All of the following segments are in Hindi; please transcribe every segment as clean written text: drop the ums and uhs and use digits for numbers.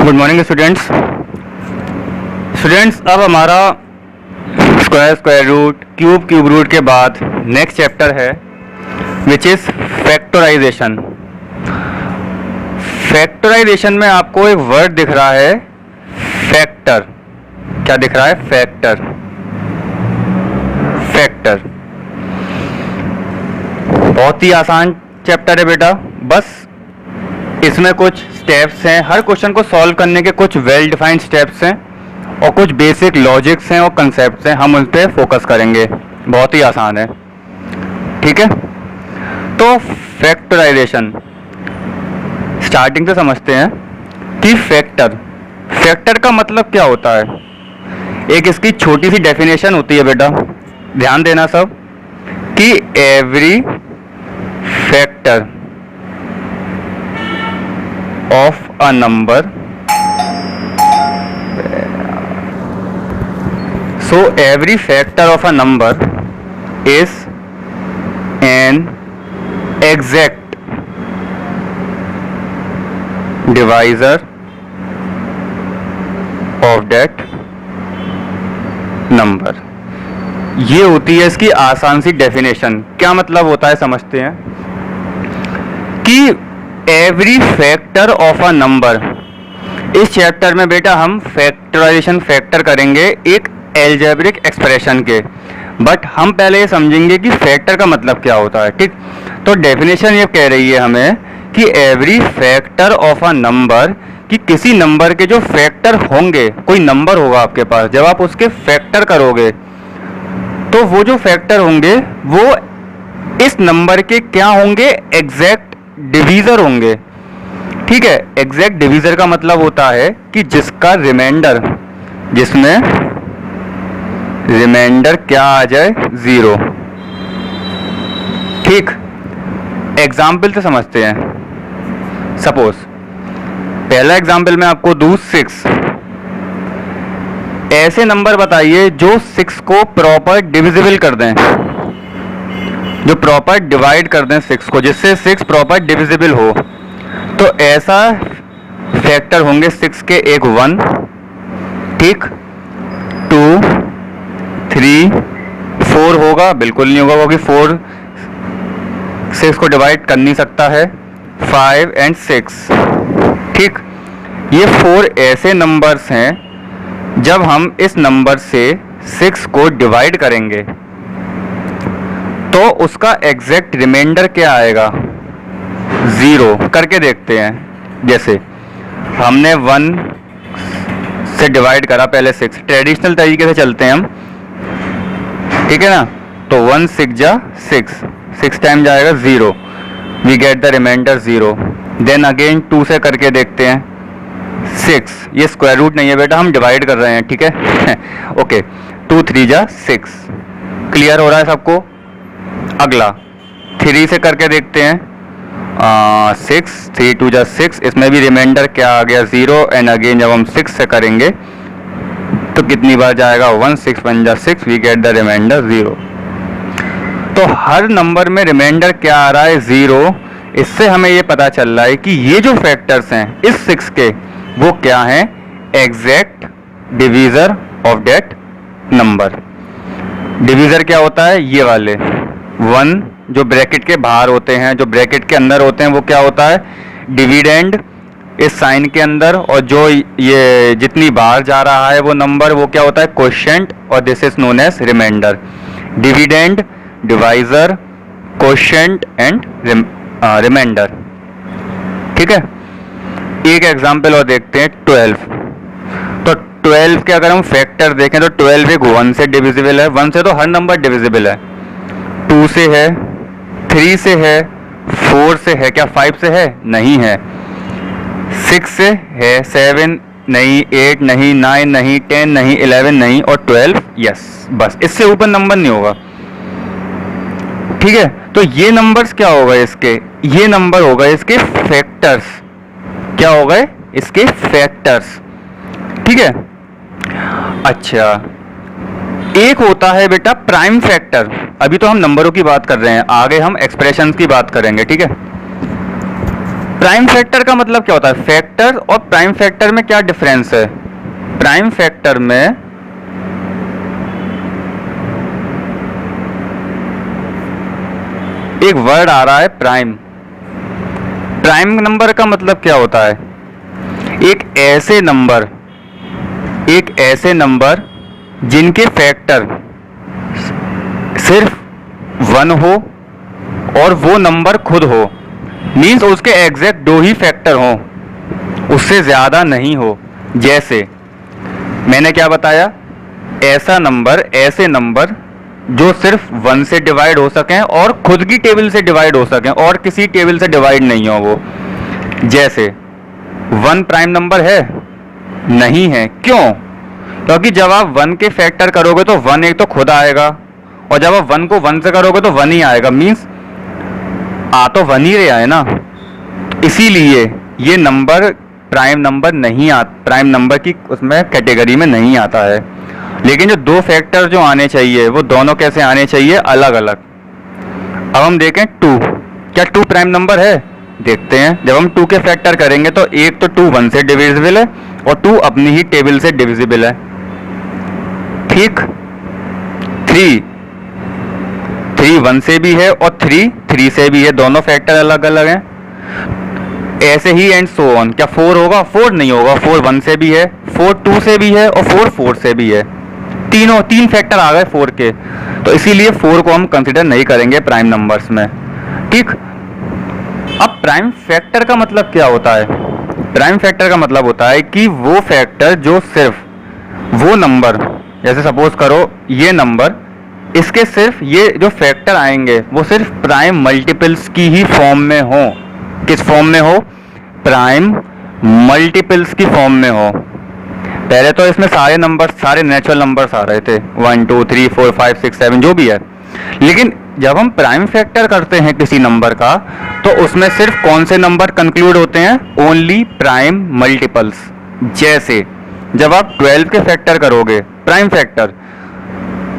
Good morning students. अब हमारा स्क्वायर रूट क्यूब रूट के बाद नेक्स्ट चैप्टर है विच इज़ फैक्टराइजेशन। फैक्टराइजेशन में आपको एक वर्ड दिख रहा है फैक्टर। क्या दिख रहा है? फैक्टर। बहुत ही आसान चैप्टर है बेटा, बस इसमें कुछ स्टेप्स हैं। हर क्वेश्चन को सॉल्व करने के कुछ वेल डिफाइंड स्टेप्स हैं और कुछ बेसिक लॉजिक्स हैं और कंसेप्ट्स हैं। हम उन पर फोकस करेंगे। बहुत ही आसान है, ठीक है। तो फैक्टराइजेशन स्टार्टिंग से समझते हैं कि फैक्टर का मतलब क्या होता है। एक इसकी छोटी सी डेफिनेशन होती है बेटा, ध्यान देना सब, कि every factor of a number, so every factor of a number is an exact divisor of that number। ये होती है इसकी आसान सी डेफिनेशन। क्या मतलब होता है समझते हैं कि every factor of a number, इस चैप्टर में बेटा हम फैक्टराइजेशन फैक्टर करेंगे एक एल्जेब्रिक एक्सप्रेशन के, बट हम पहले ये समझेंगे कि फैक्टर का मतलब क्या होता है, ठीक। तो डेफिनेशन ये कह रही है हमें कि every factor of a number, कि किसी नंबर के जो फैक्टर होंगे, कोई नंबर होगा आपके पास, जब आप उसके फैक्टर करोगे तो वो जो फैक्टर होंगे वो इस नंबर के क्या होंगे? एग्जैक्ट डिवीजर होंगे, ठीक है। एग्जैक्ट डिवीजर का मतलब होता है कि जिसका रिमाइंडर, जिसमें रिमाइंडर क्या आ जाए? 0, ठीक। एग्जाम्पल से समझते हैं। सपोज पहला एग्जाम्पल मैं आपको दूं 6। ऐसे नंबर बताइए जो 6 को प्रॉपर डिविजिबल कर दें, जो प्रॉपर डिवाइड कर दें 6 को, जिससे 6 प्रॉपर डिविजिबल हो। तो ऐसा फैक्टर होंगे 6 के, एक 1, ठीक, 2, 3, 4 होगा? बिल्कुल नहीं होगा, क्योंकि 4 6 को डिवाइड कर नहीं सकता है। 5 और 6, ठीक। ये 4 ऐसे नंबर्स हैं जब हम इस नंबर से 6 को डिवाइड करेंगे तो उसका एग्जैक्ट रिमाइंडर क्या आएगा? 0। करके देखते हैं। जैसे हमने 1 से डिवाइड करा पहले 6, ट्रेडिशनल तरीके से चलते हैं हम, ठीक है ना। तो 1 6 जा 6 टाइम जाएगा 0, we get the reminder 0। Then again 2 से करके देखते हैं 6, ये स्क्वायर रूट नहीं है बेटा, हम डिवाइड कर रहे हैं, ठीक है। ओके, 2 3 जा 6। क्लियर हो रहा है सबको? अगला 3 से करके देखते हैं 6, 3 2 जा 6, इसमें भी रिमाइंडर क्या आ गया? 0। एंड अगेन जब हम 6 से करेंगे तो कितनी बार जाएगा? 1 6 1 जा 6, वी गेट द रिमाइंडर 0। तो हर नंबर में रिमाइंडर क्या आ रहा है? 0। इससे हमें ये पता चल रहा है कि ये जो फैक्टर्स हैं इस 6 के, वो क्या हैं? Exact divisor of that number. Divisor क्या होता है? ये वाले 1 जो ब्रैकेट के बाहर होते हैं, जो ब्रैकेट के अंदर होते हैं, वो क्या होता है? डिविडेंड इस साइन के अंदर, और जो ये जितनी बाहर जा रहा है वो नंबर, वो क्या होता है? क्वोशिएंट, और this is known as reminder. Dividend, divisor, quotient and reminder, ठीक है। एक एग्जाम्पल और देखते हैं 12। तो 12 के अगर हम फैक्टर देखें तो 12 एक 1 से डिविजिबल है। 1 से तो हर नंबर डिविजिबल है। 2 से है, 3 से है, 4 से है, क्या 5 से है? नहीं है। 6 से है, 7 नहीं, 8 नहीं, 9 नहीं, 10 नहीं, 11 नहीं, और 12 यस, बस इससे ऊपर नंबर नहीं होगा, ठीक है। तो ये नंबर्स क्या होगा इसके? ये नंबर होगा इसके फैक्टर्स। क्या हो गए? इसके फैक्टर्स, ठीक है। अच्छा, एक होता है बेटा प्राइम फैक्टर। अभी तो हम नंबरों की बात कर रहे हैं, आगे हम एक्सप्रेशंस की बात करेंगे, ठीक है। प्राइम फैक्टर का मतलब क्या होता है? फैक्टर और प्राइम फैक्टर में क्या डिफरेंस है? प्राइम फैक्टर में एक वर्ड आ रहा है प्राइम। प्राइम नंबर का मतलब क्या होता है? एक ऐसे नंबर जिनके फैक्टर सिर्फ 1 हो और वो नंबर खुद हो, मीन्स उसके एग्जैक्ट 2 ही फैक्टर हो, उससे ज्यादा नहीं हो। जैसे मैंने क्या बताया, ऐसे नंबर जो सिर्फ 1 से डिवाइड हो सकें और खुद की टेबल से डिवाइड हो सकें और किसी टेबल से डिवाइड नहीं हो वो। जैसे 1 प्राइम नंबर है? नहीं है। क्यों? क्योंकि जब आप 1 के फैक्टर करोगे तो 1 एक तो खुद आएगा, और जब आप 1 को 1 से करोगे तो 1 ही आएगा, मीन्स आ तो 1 ही रहा है ना। इसीलिए ये नंबर प्राइम नंबर की उसमें कैटेगरी में नहीं आता है। लेकिन जो 2 फैक्टर जो आने चाहिए वो दोनों कैसे आने चाहिए? अलग अलग। अब हम देखें 2, क्या 2 प्राइम नंबर है? देखते हैं। जब हम 2 के फैक्टर करेंगे तो एक तो 2 1 से डिविजिबल है और 2 अपनी ही टेबल से डिविजिबल है। ठीक। 3 1 से भी है और 3 से भी है, दोनों फैक्टर अलग अलग हैं। ऐसे ही एंड सो ऑन। क्या 4 होगा? 4 नहीं होगा। 4 1 से भी है, 4 2 से भी है और 4 से भी है। 3 फैक्टर आ गए 4 के, तो इसीलिए 4 को हम कंसिडर नहीं करेंगे प्राइम नंबर्स में। ठीक। अब प्राइम फैक्टर का मतलब क्या होता है? प्राइम फैक्टर का मतलब होता है कि वो फैक्टर जो सिर्फ वो नंबर, जैसे सपोज करो ये नंबर, इसके सिर्फ ये जो फैक्टर आएंगे वो सिर्फ प्राइम मल्टीपल्स की ही फॉर्म में हो। किस फॉर्म में हो? प्राइम मल्टीपल्स की फॉर्म में हो। पहले तो इसमें सारे नेचुरल नंबर्स आ रहे थे, 1 2 3 4 5 6 7 जो भी है। लेकिन जब हम प्राइम फैक्टर करते हैं किसी नंबर का, तो उसमें सिर्फ कौन से नंबर कंक्लूड होते हैं? Only prime multiples. जैसे जब आप 12 के फैक्टर करोगे प्राइम फैक्टर,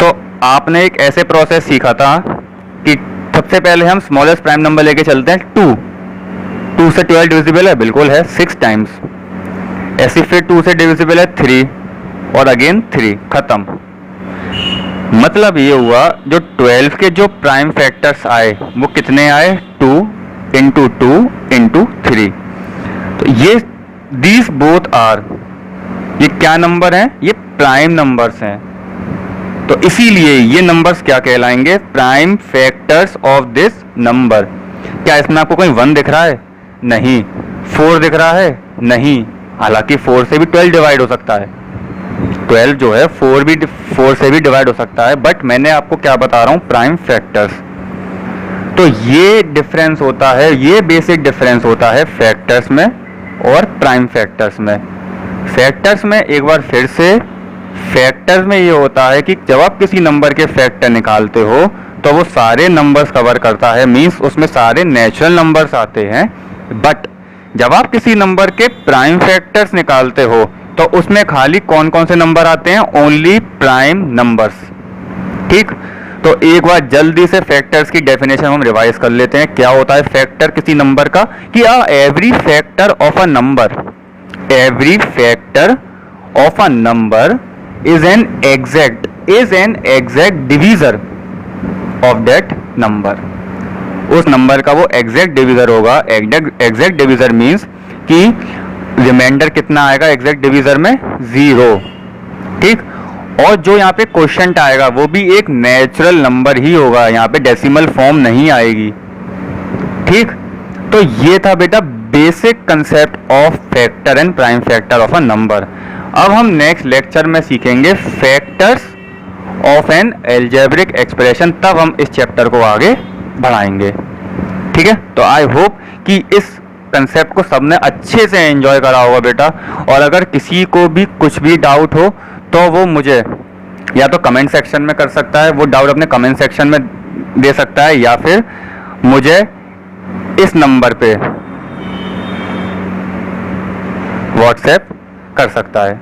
तो आपने एक ऐसे प्रोसेस सीखा था कि सबसे पहले हम स्मॉलेस्ट प्राइम नंबर लेके चलते हैं 2 से 12 डिविजिबल है? बिल्कुल है, 6 टाइम्स। ऐसे फिर 2 से डिविजिबल है 3 और अगेन 3, खत्म। मतलब ये हुआ जो 12 के जो प्राइम फैक्टर्स आए वो कितने आए? 2 इंटू 2 इंटू 3। तो ये दीज बोथ आर, ये क्या नंबर हैं? ये प्राइम नंबर्स हैं। तो इसीलिए ये नंबर्स क्या कहलाएंगे? Prime factors of this number. क्या इसमें आपको कोई 1 दिख रहा है? नहीं। 4 दिख रहा है? नहीं। हालांकि 4 से भी 12 डिवाइड हो सकता है, 12 जो है 4 से भी डिवाइड हो सकता है, बट मैंने आपको क्या बता रहा हूं? Prime factors. तो ये डिफरेंस होता है, ये बेसिक डिफरेंस होता है फैक्टर्स में और प्राइम फैक्टर्स में। फैक्टर्स में एक बार फिर से, फैक्टर्स में ये होता है कि जब आप किसी नंबर के फैक्टर निकालते हो तो वो सारे नंबर्स कवर करता है, मींस उसमें सारे नेचुरल नंबर्स आते हैं। बट जब आप किसी नंबर के प्राइम फैक्टर्स निकालते हो तो उसमें खाली कौन कौन से नंबर आते हैं? Only prime numbers. ठीक। तो एक बार जल्दी से फैक्टर्स की डेफिनेशन हम रिवाइज कर लेते हैं। क्या होता है फैक्टर किसी नंबर का? कि every factor of a number, every factor of a number is an exact divisor of that number. उस नंबर का वो एग्जैक्ट डिवीजर होगा। एग्जैक्ट डिवीजर मीन्स कि रिमाइंडर कितना आएगा एग्जैक्ट डिवीजर में? 0। ठीक। और जो यहाँ पे क्वोशिएंट आएगा वो भी एक नेचुरल नंबर ही होगा, यहाँ पे डेसिमल फॉर्म नहीं आएगी। ठीक। तो ये था बेटा basic concept of factor and prime factor of a number. अब हम नेक्स्ट लेक्चर में सीखेंगे factors of an algebraic expression, तब हम इस चैप्टर को आगे बढ़ाएंगे। ठीक है। तो आई होप कि इस कंसेप्ट को सबने अच्छे से एंजॉय करा होगा बेटा। और अगर किसी को भी कुछ भी डाउट हो तो वो मुझे या तो कमेंट सेक्शन में कर सकता है, वो डाउट अपने कमेंट सेक्शन में दे सकता है, या फिर मुझे इस नंबर पे व्हाट्सएप कर सकता है।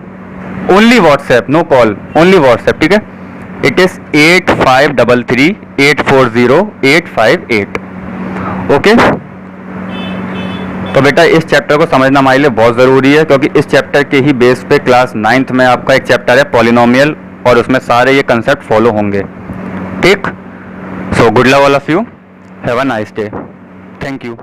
Only WhatsApp, no call, only WhatsApp. ठीक है। It is 8533840858। ओके। तो बेटा इस चैप्टर को समझना हमारे लिए बहुत ज़रूरी है, क्योंकि इस चैप्टर के ही बेस पे क्लास 9th में आपका एक चैप्टर है पॉलिनोमियल, और उसमें सारे ये कंसेप्ट फॉलो होंगे। ठीक, so good luck all of you, have a nice day, thank you.